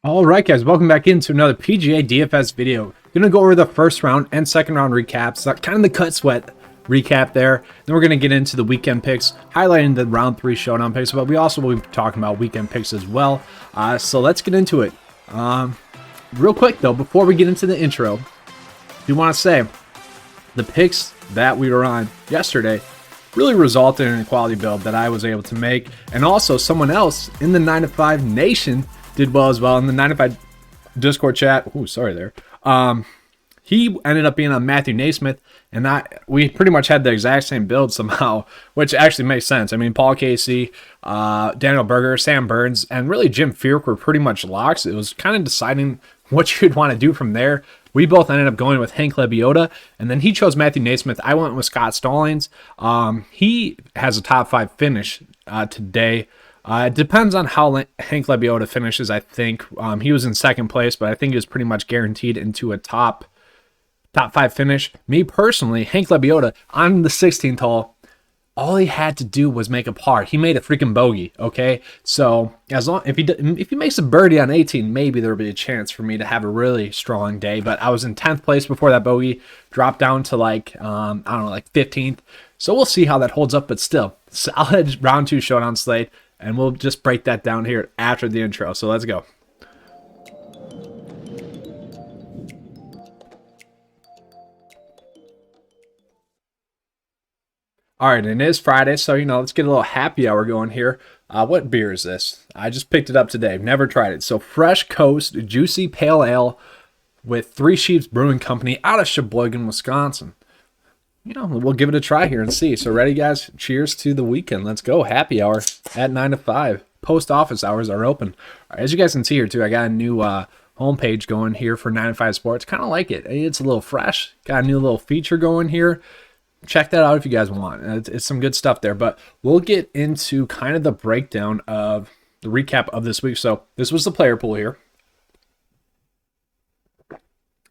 All right, guys, welcome back into another PGA DFS video. Gonna go over the first round and second round recaps, kind of the cut sweat recap there. Then we're gonna get into the weekend picks, highlighting the round 3 showdown picks, but we also will be talking about weekend picks as well. So let's get into it. Real quick though, before we get into the intro, do want to say the picks that we were on yesterday really resulted in a quality build that I was able to make, and also someone else in the 9 to 5 Nation did well as well in the 9 to 5 Discord chat. Ooh, sorry there. He ended up being on Matthew NeSmith, and we pretty much had the exact same build somehow, which actually makes sense. I mean, Paul Casey, Daniel Berger, Sam Burns, and really Jim Furyk were pretty much locks. It was kind of deciding what you'd want to do from there. We both ended up going with Hank Lebioda, and then he chose Matthew NeSmith. I went with Scott Stallings. He has a top 5 finish today. It depends on how Hank Lebioda finishes, I think. He was in second place, but I think he was pretty much guaranteed into a top 5 finish. Me personally, Hank Lebioda, on the 16th hole, all he had to do was make a par. He made a freaking bogey, okay? So if he makes a birdie on 18, maybe there'll be a chance for me to have a really strong day. But I was in 10th place before that bogey, dropped down to like, I don't know, like 15th. So we'll see how that holds up, but still, solid round 2 showdown slate. And we'll just break that down here after the intro. So let's go. All right, and it is Friday, so, let's get a little happy hour going here. What beer is this? I just picked it up today. I've never tried it. So Fresh Coast Juicy Pale Ale with Three Sheeps Brewing Company out of Sheboygan, Wisconsin. We'll give it a try here and see. So ready, guys? Cheers to the weekend. Let's go. Happy hour at 9 to 5. Post office hours are open. All right, as you guys can see here, too, I got a new homepage going here for 9 to 5 Sports. Kind of like it. It's a little fresh. Got a new little feature going here. Check that out if you guys want. It's some good stuff there. But we'll get into kind of the breakdown of the recap of this week. So this was the player pool here.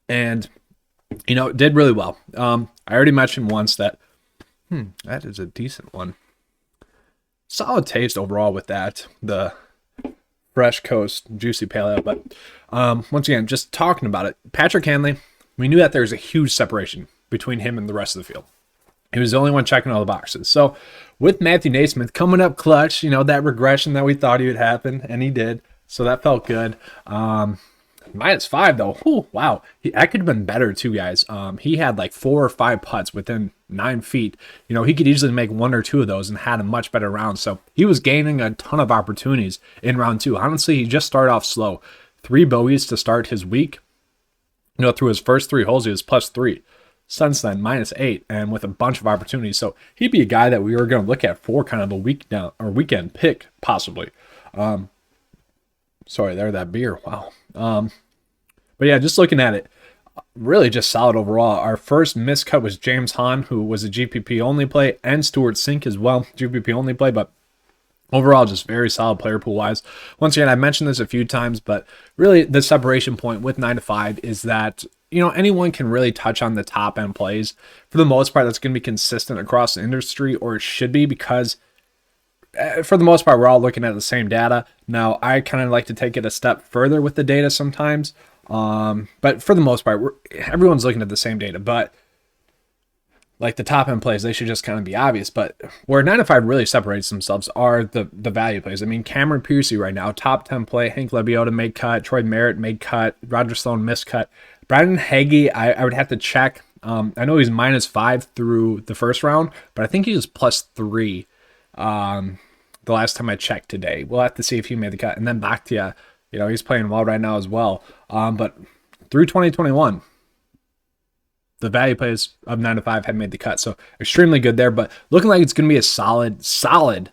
And it did really well. I already mentioned once that that is a decent one. Solid taste overall with that, the Fresh Coast Juicy Pale Ale. But once again, just talking about it, Patrick Hanley, we knew that there's a huge separation between him and the rest of the field. He was the only one checking all the boxes. So with Matthew NeSmith coming up clutch, that regression that we thought he would happen, and he did. So that felt good. -5 though. Whew, wow. That could have been better too, guys. He had like 4 or 5 putts within 9 feet. He could easily make 1 or 2 of those and had a much better round. So he was gaining a ton of opportunities in round 2. Honestly, he just started off slow. 3 bogeys to start his week. Through his first 3 holes, he was +3. Since then, -8, and with a bunch of opportunities. So he'd be a guy that we were going to look at for kind of a weekend pick, possibly. Sorry, there, that beer. Wow. But yeah, just looking at it, really just solid overall. Our first miscut was James Hahn, who was a GPP only play, and Stuart Sink as well, GPP only play, but overall just very solid player pool wise. Once again, I mentioned this a few times, but really the separation point with 9 to 5 is that anyone can really touch on the top end plays. For the most part, that's going to be consistent across the industry, or it should be, because for the most part, we're all looking at the same data. Now, I kind of like to take it a step further with the data sometimes. But for the most part, everyone's looking at the same data. But like the top end plays, they should just kind of be obvious. But where 9 to 5 really separates themselves are the value plays. I mean, Cameron Piercy right now, top 10 play. Hank Lebioda made cut. Troy Merritt made cut. Roger Sloan missed cut. Brandon Hagee, I would have to check. I know he's -5 through the first round, but I think he was +3 the last time I checked today. We'll have to see if he made the cut. And then Bakhtia, he's playing well right now as well. But through 2021, the value plays of 9 to 5 had made the cut. So extremely good there, but looking like it's going to be a solid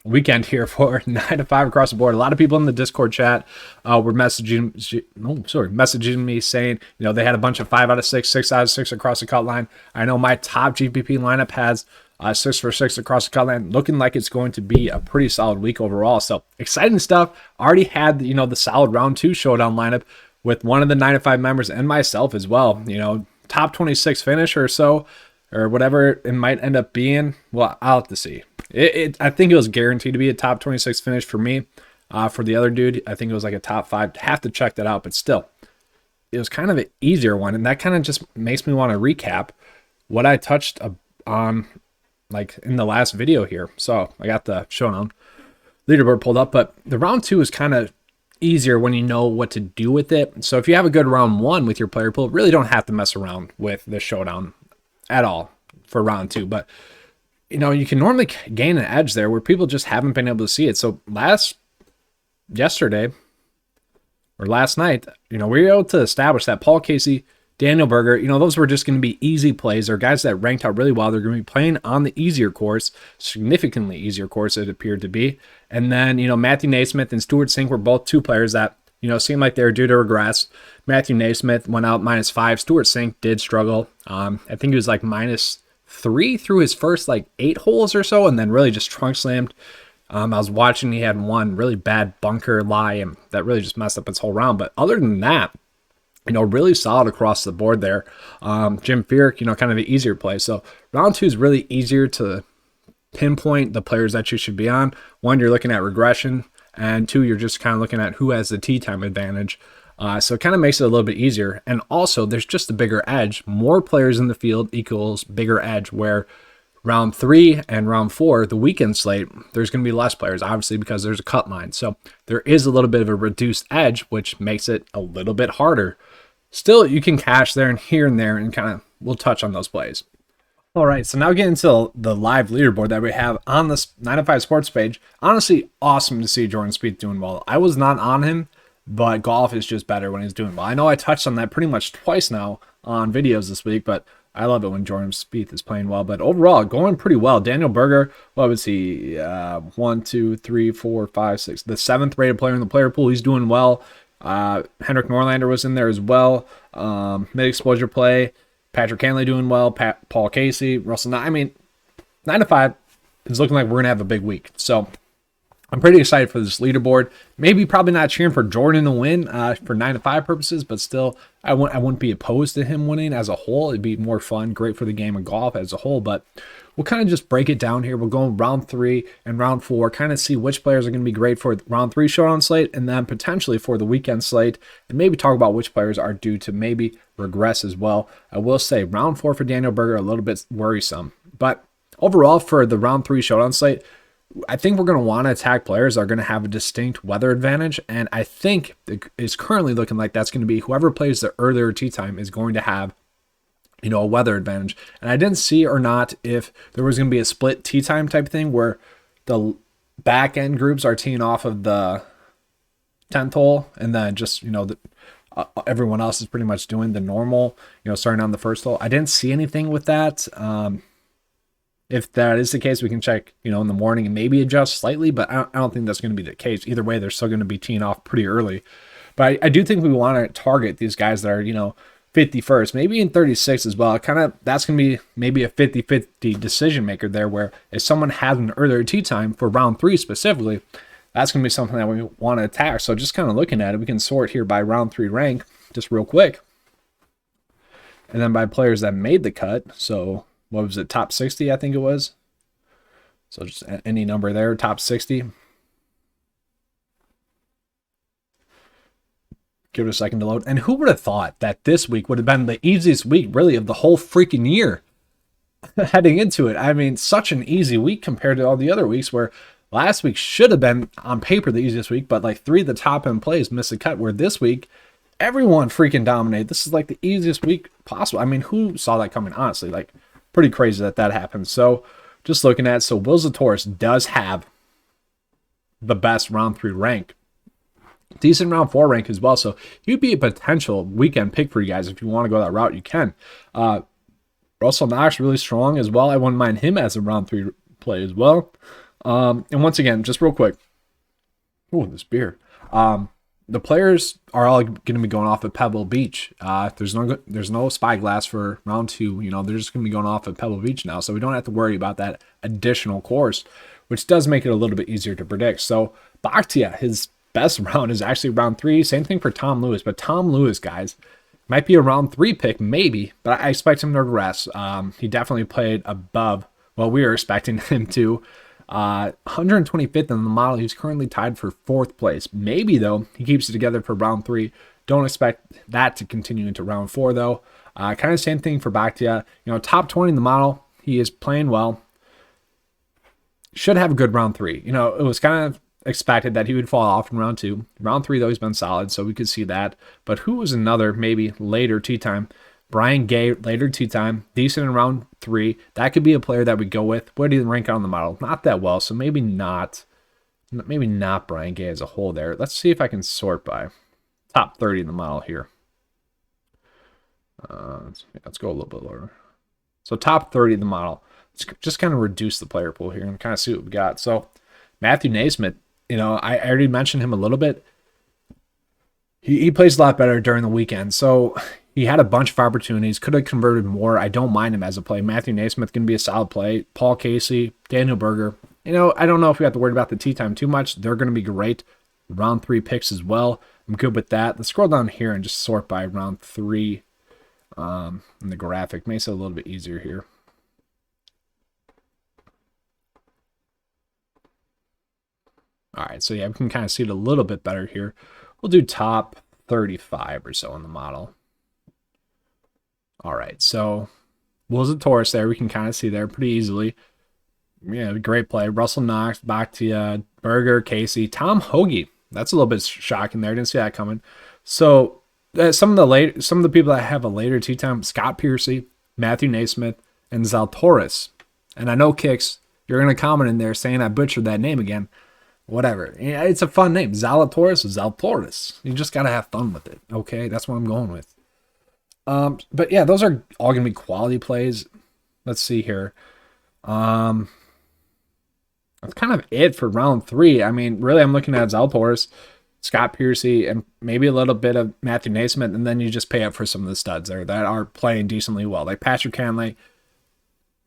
weekend here for 9 to 5 across the board. A lot of people in the Discord chat were messaging me saying, they had a bunch of 5 out of 6, 6 out of 6 across the cut line. I know my top GPP lineup has 6 for 6 across the cut line, looking like it's going to be a pretty solid week overall. So exciting stuff. Already had, the solid round 2 showdown lineup with one of the 9 to 5 members and myself as well. Top 26 finish or so, or whatever it might end up being. Well, I'll have to see. I think it was guaranteed to be a top 26 finish for me. For the other dude, I think it was like a top 5. Have to check that out, but still, it was kind of an easier one, and that kind of just makes me want to recap what I touched on like in the last video here. So I got the Showdown leaderboard pulled up, but the round 2 is kind of easier when you know what to do with it. So if you have a good round 1 with your player pool, really don't have to mess around with the Showdown at all for round 2. But you can normally gain an edge there where people just haven't been able to see it. So yesterday or last night, we were able to establish that Paul Casey, Daniel Berger, those were just going to be easy plays. They're guys that ranked out really well. They're going to be playing on the easier course, significantly easier course it appeared to be. And then, Matthew NeSmith and Stuart Sink were both 2 players that, seemed like they were due to regress. Matthew NeSmith went out -5. Stuart Sink did struggle. I think he was like -3 through his first like 8 holes or so, and then really just trunk slammed. I was watching, he had one really bad bunker lie, and that really just messed up his whole round. But other than that, really solid across the board there. Jim Furyk, kind of the easier play. So round 2 is really easier to pinpoint the players that you should be on. 1, you're looking at regression, and 2, you're just kind of looking at who has the tee time advantage. So it kind of makes it a little bit easier. And also, there's just a bigger edge. More players in the field equals bigger edge, where round 3 and round 4, the weekend slate, there's going to be less players, obviously, because there's a cut line. So there is a little bit of a reduced edge, which makes it a little bit harder. Still, you can cash there and here and there, and kind of we'll touch on those plays. All right, so now getting into the live leaderboard that we have on this 9 to 5 Sports page. Honestly, awesome to see Jordan Spieth doing well. I was not on him, but golf is just better when he's doing well. I know I touched on that pretty much twice now on videos this week, but I love it when Jordan Spieth is playing well. But overall, going pretty well. Daniel Berger, what was he? 1, 2, 3, 4, 5, 6. The 7th rated player in the player pool. He's doing well. Henrik Norlander was in there as well. Mid-exposure play. Patrick Cantlay doing well. Paul Casey. Russell. I mean, 9 to 5 is looking like we're going to have a big week. So I'm pretty excited for this leaderboard. Maybe probably not cheering for Jordan to win for 9 to 5 purposes, but still, I wouldn't be opposed to him winning as a whole. It'd be more fun, great for the game of golf as a whole. But we'll kind of just break it down here. We'll go round 3 and round 4, kind of see which players are going to be great for round 3 Showdown slate, and then potentially for the weekend slate, and maybe talk about which players are due to maybe regress as well. I will say round 4 for Daniel Berger, a little bit worrisome. But overall, for the round 3 Showdown slate, I think we're going to want to attack players that are going to have a distinct weather advantage, and I think it's currently looking like that's going to be whoever plays the earlier tee time is going to have a weather advantage. And I didn't see or not if there was going to be a split tee time type thing where the back end groups are teeing off of the 10th hole, and then just everyone else is pretty much doing the normal, starting on the first hole. I didn't see anything with that. If that is the case, we can check, in the morning and maybe adjust slightly, but I don't think that's going to be the case. Either way, they're still going to be teeing off pretty early. But I do think we want to target these guys that are, 51st, maybe in 36 as well. That's going to be maybe a 50-50 decision maker there, where if someone has an earlier tee time for round 3 specifically, that's going to be something that we want to attack. So just kind of looking at it, we can sort here by round 3 rank, just real quick. And then by players that made the cut. So what was it, top 60, I think it was. So just any number there, top 60. Give it a second to load. And who would have thought that this week would have been the easiest week, really, of the whole freaking year heading into it? I mean, such an easy week compared to all the other weeks, where last week should have been, on paper, the easiest week, but like 3 of the top end plays missed a cut, where this week, everyone freaking dominated. This is like the easiest week possible. I mean, who saw that coming, honestly? Like, pretty crazy that happened. So just looking at, so Will Zalatoris does have the best round 3 rank. Decent round 4 rank as well. So he'd be a potential weekend pick for you guys. If you want to go that route, you can. Russell Knox, really strong as well. I wouldn't mind him as a round 3 play as well. And once again, just real quick. Oh, this beer. The players are all going to be going off at Pebble Beach. There's no spyglass for round 2. They're just going to be going off at Pebble Beach now, so we don't have to worry about that additional course, which does make it a little bit easier to predict. So Bakhtia, his best round is actually round 3. Same thing for Tom Lewis, but Tom Lewis, guys, might be a round 3 pick, maybe, but I expect him to regress. He definitely played above what we were expecting him to. 125th in the model. He's currently tied for 4th place. Maybe, though, he keeps it together for round 3. Don't expect that to continue into round 4, though. Kind of same thing for Bakhtia. Top 20 in the model. He is playing well. Should have a good round 3. It was kind of expected that he would fall off in round 2. Round 3, though, he's been solid, so we could see that. But who was another maybe later tee time? Brian Gay, later tee time, decent in round 3. That could be a player that we go with. Where do you rank on the model? Not that well, so maybe not Brian Gay as a whole there. Let's see if I can sort by top 30 in the model here. Let's go a little bit lower. So top 30 in the model. Let's just kind of reduce the player pool here and kind of see what we got. So Matthew NeSmith, I already mentioned him a little bit. He plays a lot better during the weekend. So he had a bunch of opportunities, could have converted more. I don't mind him as a play. Matthew NeSmith can be a solid play. Paul Casey, Daniel Berger. I don't know if we have to worry about the tee time too much. They're going to be great. Round 3 picks as well. I'm good with that. Let's scroll down here and just sort by round 3 in the graphic. Makes it a little bit easier here. All right, so yeah, we can kind of see it a little bit better here. We'll do top 35 or so in the model. All right, so Will Zalatoris there. We can kind of see there pretty easily. Yeah, great play. Russell Knox, Bakhtia, Berger, Casey, Tom Hoagie. That's a little bit shocking there. Didn't see that coming. So some of the people that have a later tee time: Scott Piercy, Matthew NeSmith, and Zalatoris. And I know Kicks, you're gonna comment in there saying I butchered that name again. Whatever. It's a fun name. Zalatoris or Zalatoris. You just gotta have fun with it. Okay, that's what I'm going with. But yeah, those are all gonna be quality plays. Let's see here. That's kind of it for round 3. I mean, really, I'm looking at Zalatoris, Scott Piercy, and maybe a little bit of Matthew NeSmith, and then you just pay up for some of the studs there that are playing decently well. Like Patrick Cantlay,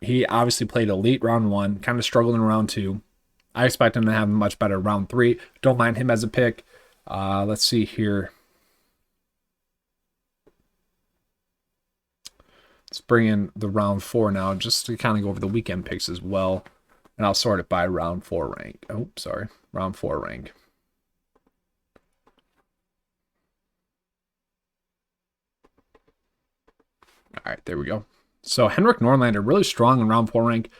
he obviously played elite round 1, kind of struggled in round 2. I expect him to have a much better round 3. Don't mind him as a pick. Let's see here. Let's bring in the round 4 now, just to kind of go over the weekend picks as well. And I'll sort it by round 4 rank. Oh, sorry. Round 4 rank. All right, there we go. So Henrik Norlander, really strong in round 4 rank.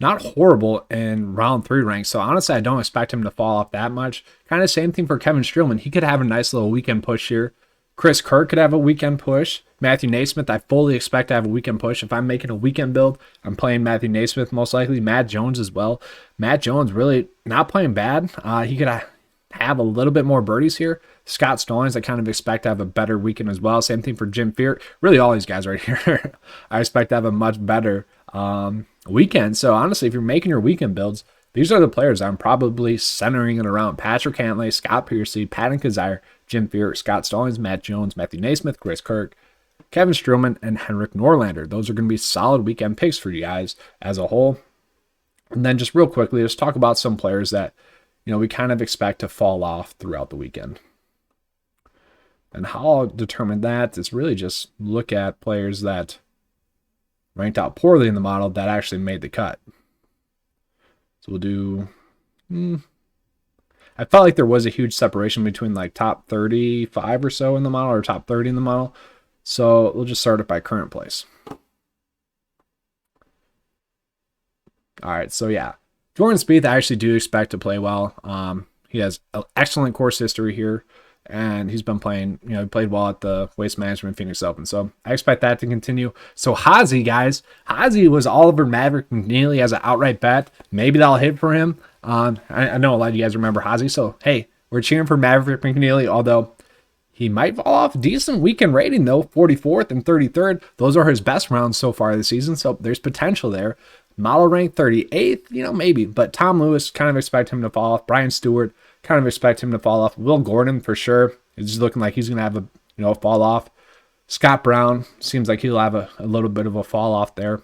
Not horrible in round 3 rank. So honestly, I don't expect him to fall off that much. Kind of same thing for Kevin Streelman. He could have a nice little weekend push here. Chris Kirk could have a weekend push. Matthew NeSmith, I fully expect to have a weekend push. If I'm making a weekend build, I'm playing Matthew NeSmith most likely. Matt Jones as well. Matt Jones really not playing bad. He could have a little bit more birdies here. Scott Stallings, I kind of expect to have a better weekend as well. Same thing for Jim Furyk. Really, all these guys right here, I expect to have a much better weekend. So honestly, if you're making your weekend builds, these are the players I'm probably centering it around. Patrick Cantlay, Scott Piercy, Patton Kizzire, Jim Furyk, Scott Stallings, Matt Jones, Matthew NeSmith, Chris Kirk, Kevin Streelman, and Henrik Norlander. Those are going to be solid weekend picks for you guys as a whole. And then just real quickly, let's talk about some players that we kind of expect to fall off throughout the weekend. And how I'll determine that is really just look at players that ranked out poorly in the model that actually made the cut. So we'll do... I felt like there was a huge separation between like top 35 or so in the model or top 30 in the model. So we'll just start it by current place. All right, so yeah. Jordan Spieth, I actually do expect to play well. He has an excellent course history here, and he's been playing, he played well at the Waste Management Phoenix Open. So I expect that to continue. So Hazy, guys. Hazy was Oliver Maverick McNeely as an outright bet. Maybe that'll hit for him. I know a lot of you guys remember Hazy, so hey, we're cheering for Maverick McNeely, although he might fall off. Decent weekend rating, though, 44th and 33rd. Those are his best rounds so far this season, so there's potential there. Model rank 38th, maybe, but Tom Lewis, kind of expect him to fall off. Brian Stewart, kind of expect him to fall off. Will Gordon, for sure, is looking like he's going to have a fall off. Scott Brown, seems like he'll have a little bit of a fall off there.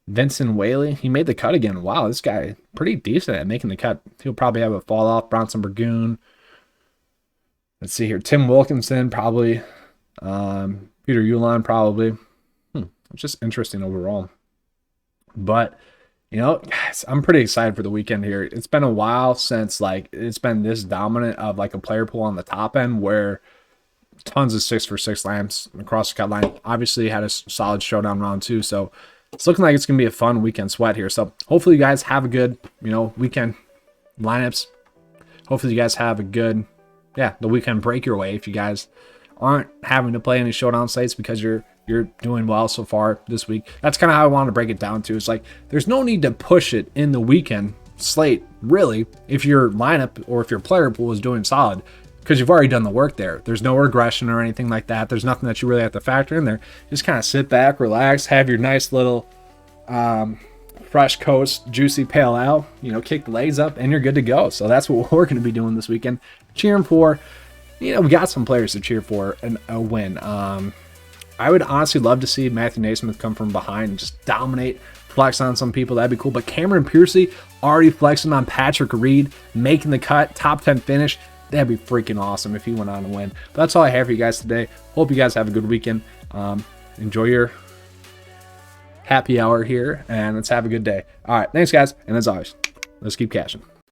Vincent Whaley, he made the cut again. Wow, this guy pretty decent at making the cut. He'll probably have a fall off. Bronson Burgoon. Let's see here. Tim Wilkinson, probably. Peter Uihlein, probably. It's just interesting overall. But You know, guys, I'm pretty excited for the weekend here. It's been a while since like it's been this dominant of like a player pool on the top end where tons of 6 for 6 lamps across the cut line. Obviously had a solid showdown round too, so it's looking like it's gonna be a fun weekend sweat here. So hopefully you guys have a good, weekend lineups. Hopefully you guys have a good, the weekend break your way if you guys aren't having to play any showdown slates because you're doing well so far this week. That's kind of how I want to break it down to. It's like there's no need to push it in the weekend slate really if your lineup or if your player pool is doing solid, because you've already done the work there. There's no regression or anything like that. There's nothing that you really have to factor in there. Just kind of sit back, relax, have your nice little fresh coast juicy pale ale, kick the legs up, and you're good to go. So that's what we're going to be doing this weekend, cheering for. We got some players to cheer for and a win. I would honestly love to see Matthew NeSmith come from behind and just dominate, flex on some people. That'd be cool. But Cameron Piercy already flexing on Patrick Reed, making the cut, top 10 finish. That'd be freaking awesome if he went on to win. But that's all I have for you guys today. Hope you guys have a good weekend. Enjoy your happy hour here, and let's have a good day. All right, thanks, guys. And as always, let's keep cashing.